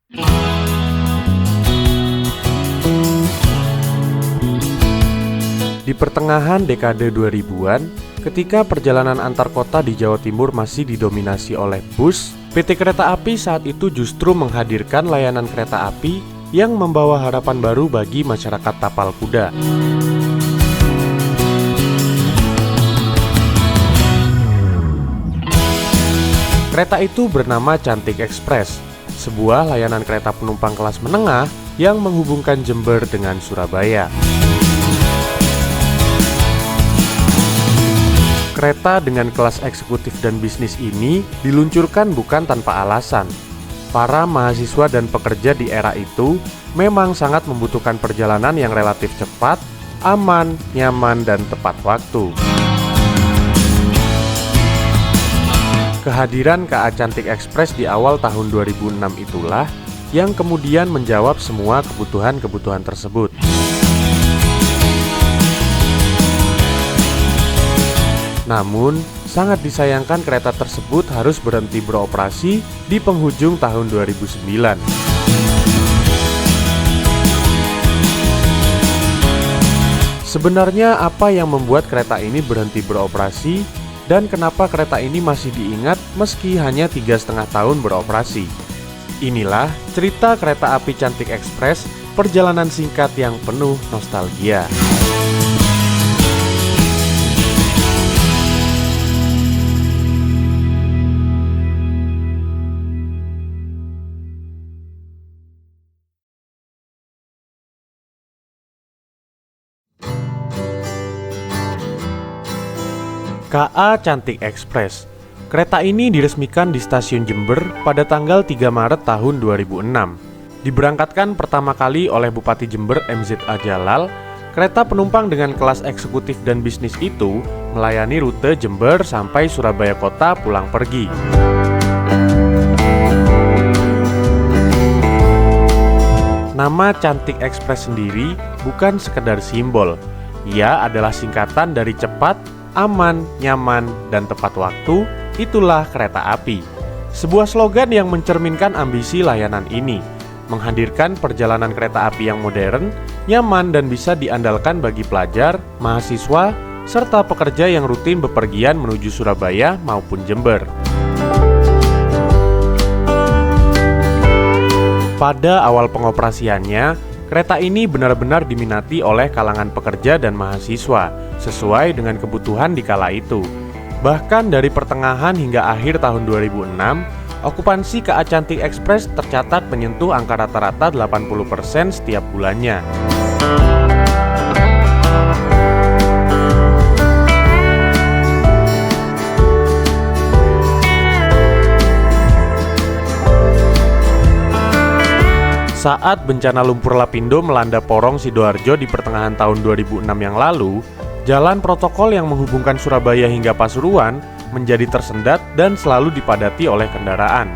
Di pertengahan dekade 2000-an, ketika perjalanan antar kota di Jawa Timur masih didominasi oleh bus, PT Kereta Api saat itu justru menghadirkan layanan kereta api yang membawa harapan baru bagi masyarakat tapal kuda. Kereta itu bernama Cantik Express, sebuah layanan kereta penumpang kelas menengah yang menghubungkan Jember dengan Surabaya. Kereta dengan kelas eksekutif dan bisnis ini diluncurkan bukan tanpa alasan. Para mahasiswa dan pekerja di era itu memang sangat membutuhkan perjalanan yang relatif cepat, aman, nyaman, dan tepat waktu. Kehadiran KA Cantik Express di awal tahun 2006 itulah yang kemudian menjawab semua kebutuhan-kebutuhan tersebut. Namun, sangat disayangkan kereta tersebut harus berhenti beroperasi di penghujung tahun 2009. Sebenarnya apa yang membuat kereta ini berhenti beroperasi dan kenapa kereta ini masih diingat meski hanya 3,5 tahun beroperasi? Inilah cerita Kereta Api Cantik Express, perjalanan singkat yang penuh nostalgia. KA Cantik Express. Kereta ini diresmikan di stasiun Jember pada tanggal 3 Maret tahun 2006. Diberangkatkan pertama kali oleh Bupati Jember MZA Jalal, kereta penumpang dengan kelas eksekutif dan bisnis itu melayani rute Jember sampai Surabaya Kota pulang pergi. Nama Cantik Express sendiri bukan sekedar simbol. Ia adalah singkatan dari cepat, aman, nyaman, dan tepat waktu. Itulah kereta api. Sebuah slogan yang mencerminkan ambisi layanan ini, menghadirkan perjalanan kereta api yang modern, nyaman, dan bisa diandalkan bagi pelajar, mahasiswa, serta pekerja yang rutin bepergian menuju Surabaya maupun Jember. Pada awal pengoperasiannya, kereta ini benar-benar diminati oleh kalangan pekerja dan mahasiswa, sesuai dengan kebutuhan di kala itu. Bahkan dari pertengahan hingga akhir tahun 2006, okupansi KA Cantik Express tercatat menyentuh angka rata-rata 80% setiap bulannya. Saat bencana lumpur lapindo melanda Porong Sidoarjo di pertengahan tahun 2006 yang lalu, jalan protokol yang menghubungkan Surabaya hingga Pasuruan menjadi tersendat dan selalu dipadati oleh kendaraan.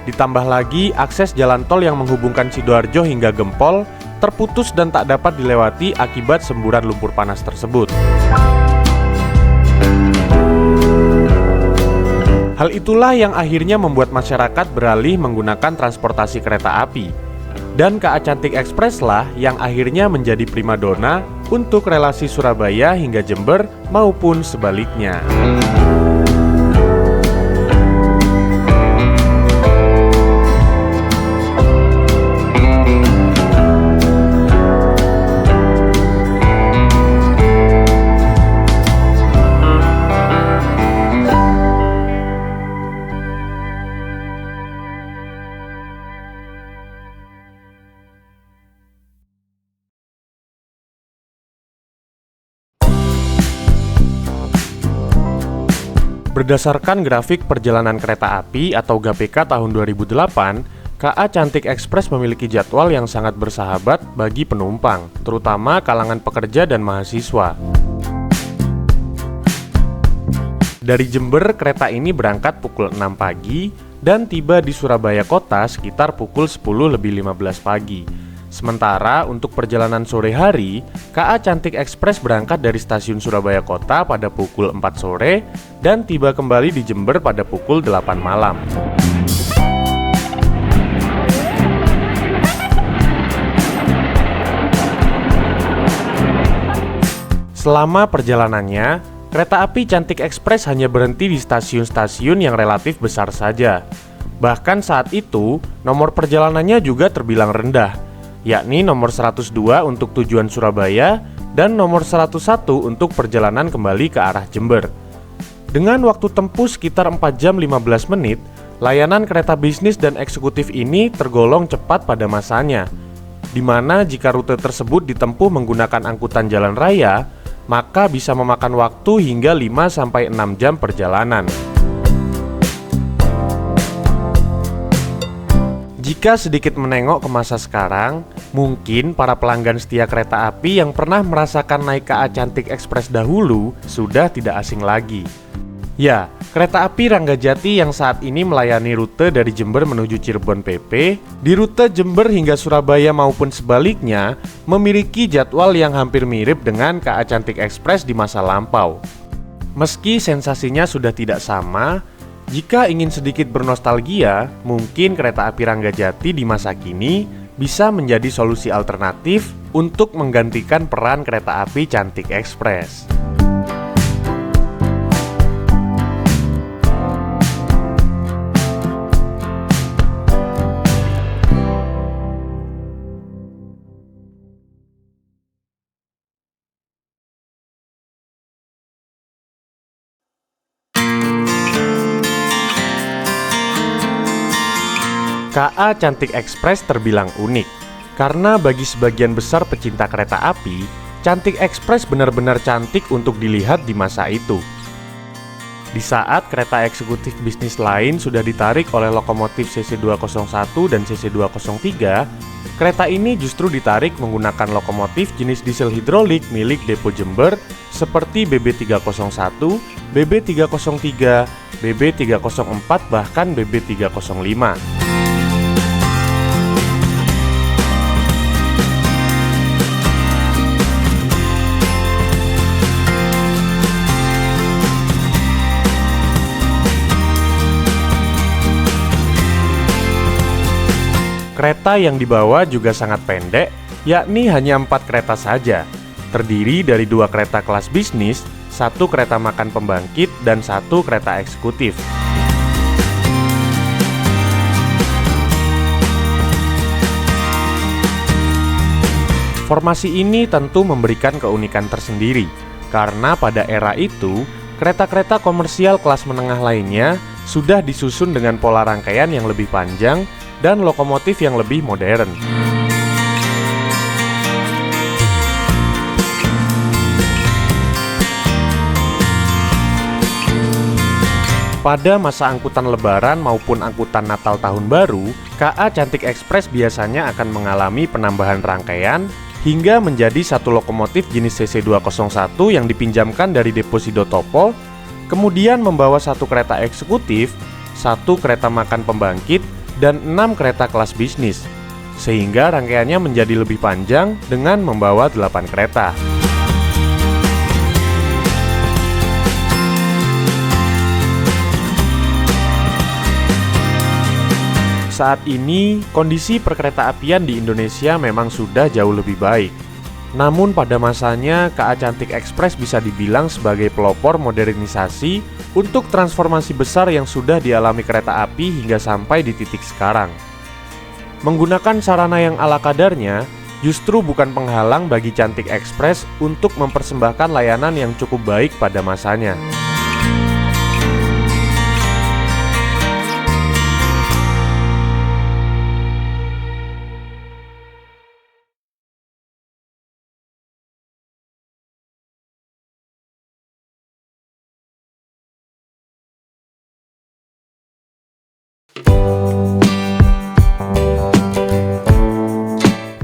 Ditambah lagi, akses jalan tol yang menghubungkan Sidoarjo hingga Gempol terputus dan tak dapat dilewati akibat semburan lumpur panas tersebut. Hal itulah yang akhirnya membuat masyarakat beralih menggunakan transportasi kereta api. Dan KA Cantik Express lah yang akhirnya menjadi primadona untuk relasi Surabaya hingga Jember maupun sebaliknya. Berdasarkan grafik perjalanan kereta api atau GPK tahun 2008, KA Cantik Express memiliki jadwal yang sangat bersahabat bagi penumpang, terutama kalangan pekerja dan mahasiswa. Dari Jember, kereta ini berangkat pukul 6 pagi dan tiba di Surabaya Kota sekitar pukul 10:15 pagi. Sementara untuk perjalanan sore hari, KA Cantik Express berangkat dari stasiun Surabaya Kota pada pukul 4 sore dan tiba kembali di Jember pada pukul 8 malam. Selama perjalanannya, kereta api Cantik Express hanya berhenti di stasiun-stasiun yang relatif besar saja. Bahkan saat itu, nomor perjalanannya juga terbilang rendah, yakni nomor 102 untuk tujuan Surabaya dan nomor 101 untuk perjalanan kembali ke arah Jember. Dengan waktu tempuh sekitar 4 jam 15 menit, layanan kereta bisnis dan eksekutif ini tergolong cepat pada masanya, di mana jika rute tersebut ditempuh menggunakan angkutan jalan raya, maka bisa memakan waktu hingga 5-6 jam perjalanan. Jika sedikit menengok ke masa sekarang, mungkin para pelanggan setia kereta api yang pernah merasakan naik KA Cantik Express dahulu sudah tidak asing lagi. Ya, kereta api Ranggajati yang saat ini melayani rute dari Jember menuju Cirebon PP, di rute Jember hingga Surabaya maupun sebaliknya, memiliki jadwal yang hampir mirip dengan KA Cantik Express di masa lampau. Meski sensasinya sudah tidak sama, jika ingin sedikit bernostalgia, mungkin kereta api Ranggajati di masa kini bisa menjadi solusi alternatif untuk menggantikan peran kereta api Cantik Express. KA Cantik Express terbilang unik, karena bagi sebagian besar pecinta kereta api, Cantik Express benar-benar cantik untuk dilihat di masa itu. Di saat kereta eksekutif bisnis lain sudah ditarik oleh lokomotif CC201 dan CC203, kereta ini justru ditarik menggunakan lokomotif jenis diesel hidrolik milik Depo Jember seperti BB301, BB303, BB304 bahkan BB305. Kereta yang dibawa juga sangat pendek, yakni hanya 4 kereta saja, terdiri dari 2 kereta kelas bisnis, 1 kereta makan pembangkit, dan 1 kereta eksekutif. Formasi ini tentu memberikan keunikan tersendiri, karena pada era itu, kereta-kereta komersial kelas menengah lainnya sudah disusun dengan pola rangkaian yang lebih panjang dan lokomotif yang lebih modern. Pada masa angkutan lebaran maupun angkutan Natal Tahun Baru, KA Cantik Express biasanya akan mengalami penambahan rangkaian hingga menjadi 1 lokomotif jenis CC201 yang dipinjamkan dari Deposito Topo, kemudian membawa 1 kereta eksekutif, 1 kereta makan pembangkit, dan 6 kereta kelas bisnis, sehingga rangkaiannya menjadi lebih panjang dengan membawa 8 kereta. Saat ini, kondisi perkeretaapian di Indonesia memang sudah jauh lebih baik. Namun pada masanya, KA Cantik Express bisa dibilang sebagai pelopor modernisasi untuk transformasi besar yang sudah dialami kereta api hingga sampai di titik sekarang. Menggunakan sarana yang ala kadarnya, justru bukan penghalang bagi Cantik Express untuk mempersembahkan layanan yang cukup baik pada masanya.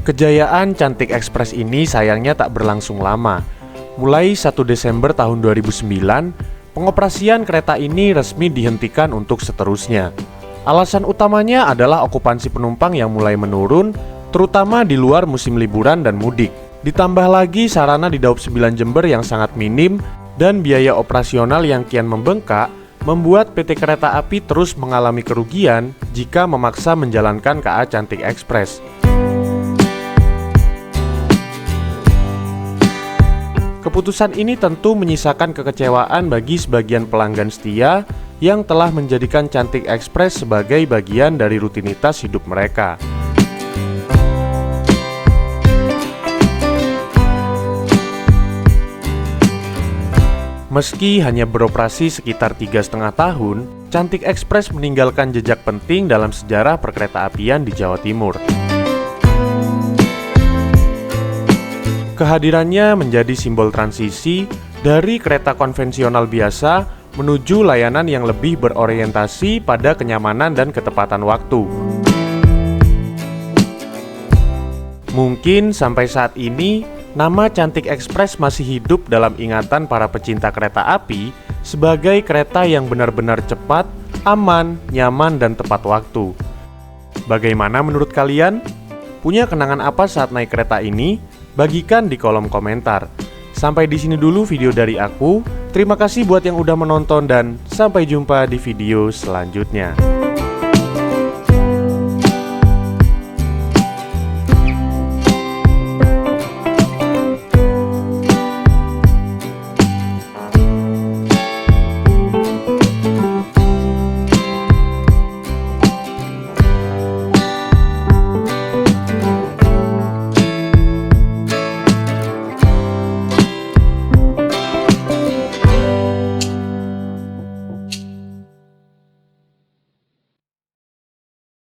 Kejayaan Cantik Express ini sayangnya tak berlangsung lama. Mulai 1 Desember tahun 2009, pengoperasian kereta ini resmi dihentikan untuk seterusnya. Alasan utamanya adalah okupansi penumpang yang mulai menurun, terutama di luar musim liburan dan mudik. Ditambah lagi sarana di Daup 9 Jember yang sangat minim dan biaya operasional yang kian membengkak, membuat PT Kereta Api terus mengalami kerugian jika memaksa menjalankan KA Cantik Express. Keputusan ini tentu menyisakan kekecewaan bagi sebagian pelanggan setia yang telah menjadikan Cantik Express sebagai bagian dari rutinitas hidup mereka. Meski hanya beroperasi sekitar 3,5 tahun, Cantik Express meninggalkan jejak penting dalam sejarah perkeretaapian di Jawa Timur. Kehadirannya menjadi simbol transisi dari kereta konvensional biasa menuju layanan yang lebih berorientasi pada kenyamanan dan ketepatan waktu. Mungkin sampai saat ini, nama Cantik Express masih hidup dalam ingatan para pecinta kereta api sebagai kereta yang benar-benar cepat, aman, nyaman, dan tepat waktu. Bagaimana menurut kalian? Punya kenangan apa saat naik kereta ini? Bagikan di kolom komentar. Sampai di sini dulu video dari aku. Terima kasih buat yang udah menonton dan sampai jumpa di video selanjutnya.